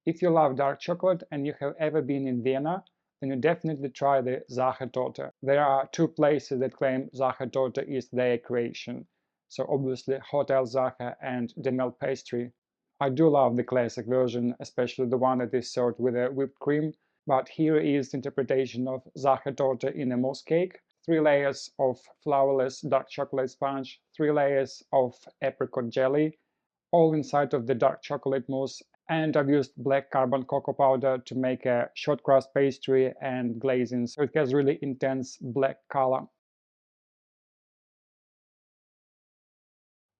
If you love dark chocolate and you have ever been in Vienna, then you definitely try the Sacher torte. There are two places that claim Sacher torte is their creation. So obviously Hotel Sacher and Demel Pastry. I do love the classic version, especially the one that is served with a whipped cream, but here is the interpretation of Sacher torte in a mousse cake. 3 layers of flourless dark chocolate sponge, 3 layers of apricot jelly, all inside of the dark chocolate mousse, and I've used black carbon cocoa powder to make a short crust pastry and glazing, so it has really intense black color.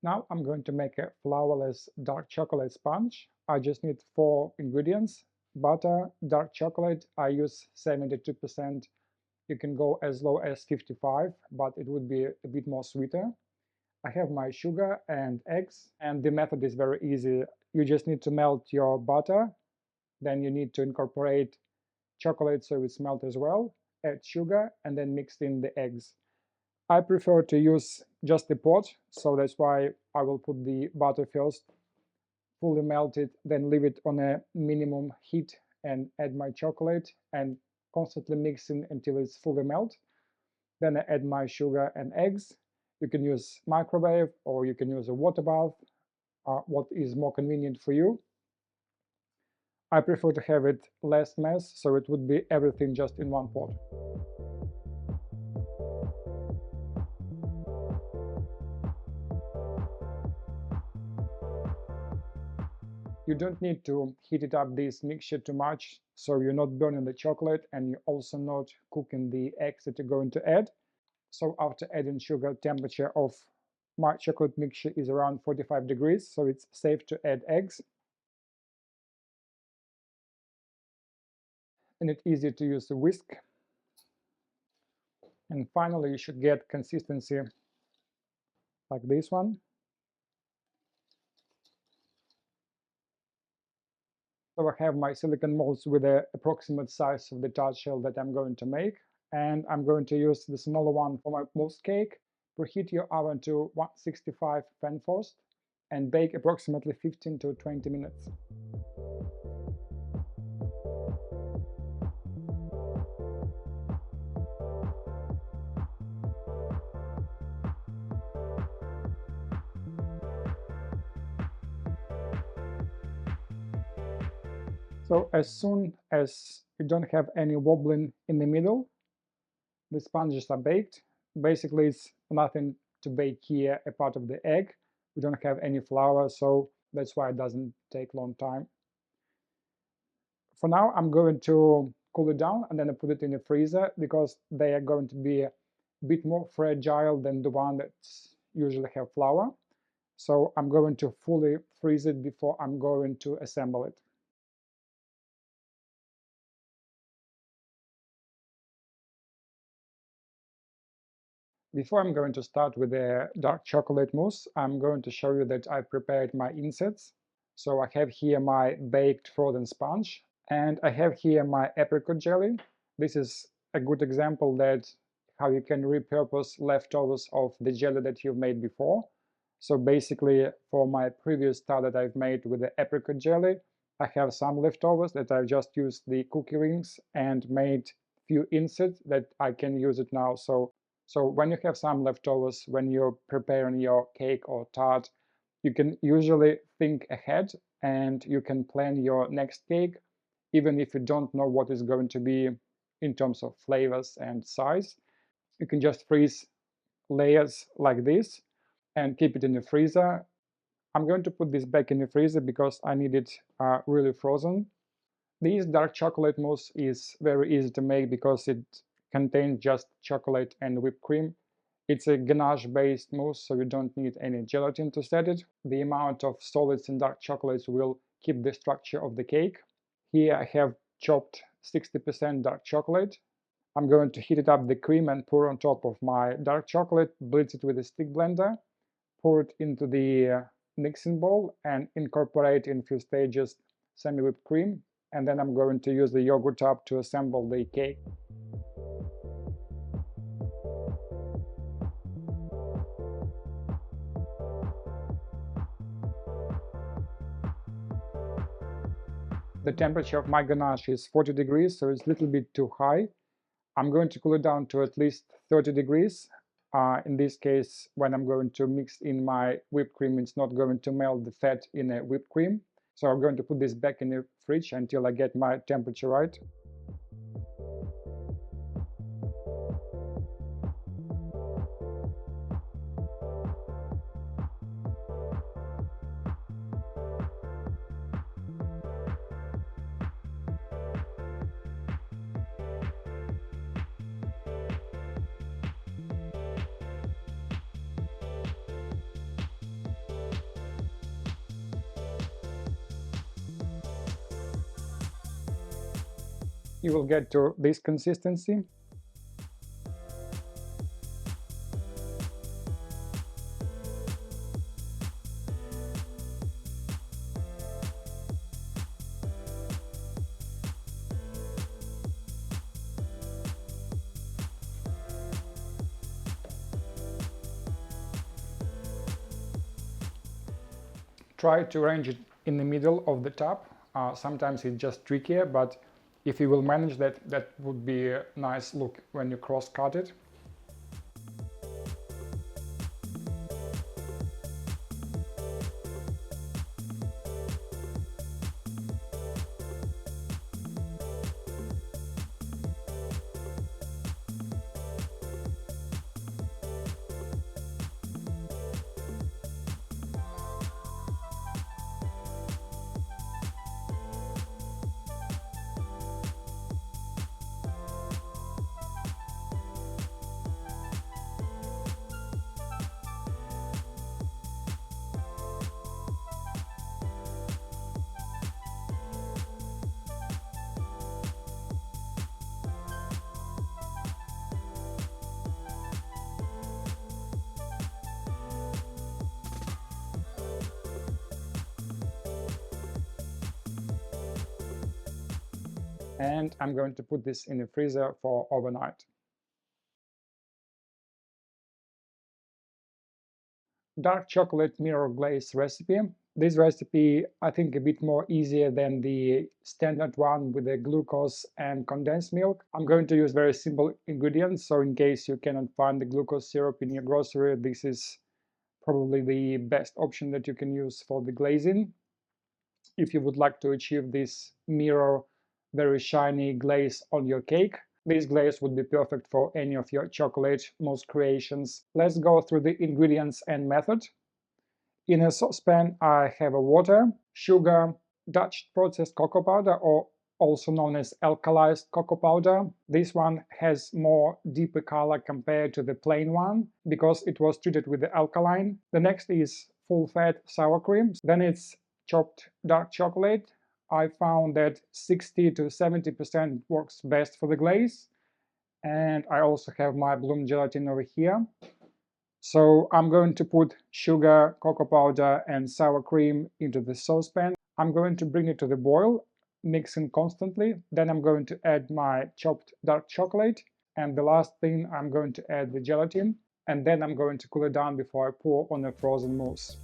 Now I'm going to make a flourless dark chocolate sponge. I just need 4 ingredients: butter, dark chocolate. I use 72%. You can go as low as 55, but it would be a bit more sweeter. I have my sugar and eggs, and the method is very easy. You just need to melt your butter, then you need to incorporate chocolate so it's melted as well, add sugar, and then mix in the eggs. I prefer to use just the pot, so that's why I will put the butter first, fully melt it, then leave it on a minimum heat and add my chocolate and constantly mixing until it's fully melted. Then I add my sugar and eggs. You can use microwave or you can use a water bath, what is more convenient for you. I prefer to have it less mess, so it would be everything just in one pot. You don't need to heat it up this mixture too much, so you're not burning the chocolate and you're also not cooking the eggs that you're going to add. So after adding sugar, temperature of my chocolate mixture is around 45 degrees, so it's safe to add eggs. And it's easy to use a whisk. And finally, you should get consistency like this one. So I have my silicone molds with the approximate size of the tart shell that I'm going to make. And I'm going to use the smaller one for my mousse cake. Preheat your oven to 165 fan forced and bake approximately 15 to 20 minutes. So as soon as you don't have any wobbling in the middle, the sponges are baked. Basically, it's nothing to bake here apart of the egg. We don't have any flour, so that's why it doesn't take long time. For now, I'm going to cool it down and then I put it in the freezer because they are going to be a bit more fragile than the one that usually have flour. So I'm going to fully freeze it before I'm going to assemble it. Before I'm going to start with the dark chocolate mousse, I'm going to show you that I prepared my insets. So I have here my baked frozen sponge, and I have here my apricot jelly. This is a good example that how you can repurpose leftovers of the jelly that you've made before. So basically, for my previous style that I've made with the apricot jelly, I have some leftovers that I've just used the cookie rings and made few insets that I can use it now. So when you have some leftovers, when you're preparing your cake or tart, you can usually think ahead and you can plan your next cake, even if you don't know what is going to be in terms of flavors and size. You can just freeze layers like this and keep it in the freezer. I'm going to put this back in the freezer because I need it really frozen. This dark chocolate mousse is very easy to make because it contains just chocolate and whipped cream. It's a ganache-based mousse, so you don't need any gelatin to set it. The amount of solids in dark chocolates will keep the structure of the cake. Here I have chopped 60% dark chocolate. I'm going to heat it up the cream and pour on top of my dark chocolate, blitz it with a stick blender, pour it into the mixing bowl and incorporate in few stages semi-whipped cream. And then I'm going to use the yogurt tub to assemble the cake. The temperature of my ganache is 40 degrees, so it's a little bit too high. I'm going to cool it down to at least 30 degrees. In this case, when I'm going to mix in my whipped cream, it's not going to melt the fat in a whipped cream. So I'm going to put this back in the fridge until I get my temperature right. You will get to this consistency. Try to arrange it in the middle of the top. Sometimes it's just trickier, but if you will manage that, that would be a nice look when you cross-cut it. And I'm going to put this in the freezer for overnight. Dark chocolate mirror glaze recipe. This recipe, I think, a bit more easier than the standard one with the glucose and condensed milk. I'm going to use very simple ingredients, so in case you cannot find the glucose syrup in your grocery, this is probably the best option that you can use for the glazing. If you would like to achieve this mirror, very shiny glaze on your cake, this glaze would be perfect for any of your chocolate mousse creations. Let's go through the ingredients and method. In a saucepan, I have a water, sugar, Dutch processed cocoa powder, or also known as alkalized cocoa powder. This one has more deeper color compared to the plain one because it was treated with the alkaline. The next is full-fat sour cream. Then it's chopped dark chocolate. I found that 60 to 70% works best for the glaze. And I also have my bloom gelatin over here. So I'm going to put sugar, cocoa powder, and sour cream into the saucepan. I'm going to bring it to the boil, mixing constantly. Then I'm going to add my chopped dark chocolate. And the last thing, I'm going to add the gelatin. And then I'm going to cool it down before I pour on a frozen mousse.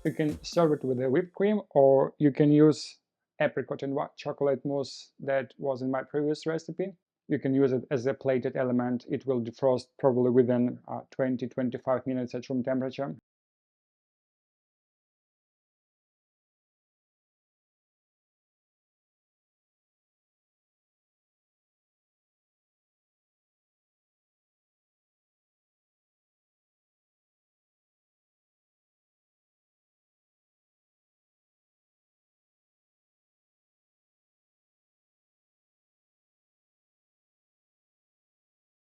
You can serve it with a whipped cream, or you can use apricot and white chocolate mousse that was in my previous recipe. You can use it as a plated element. It will defrost probably within 20-25 minutes at room temperature.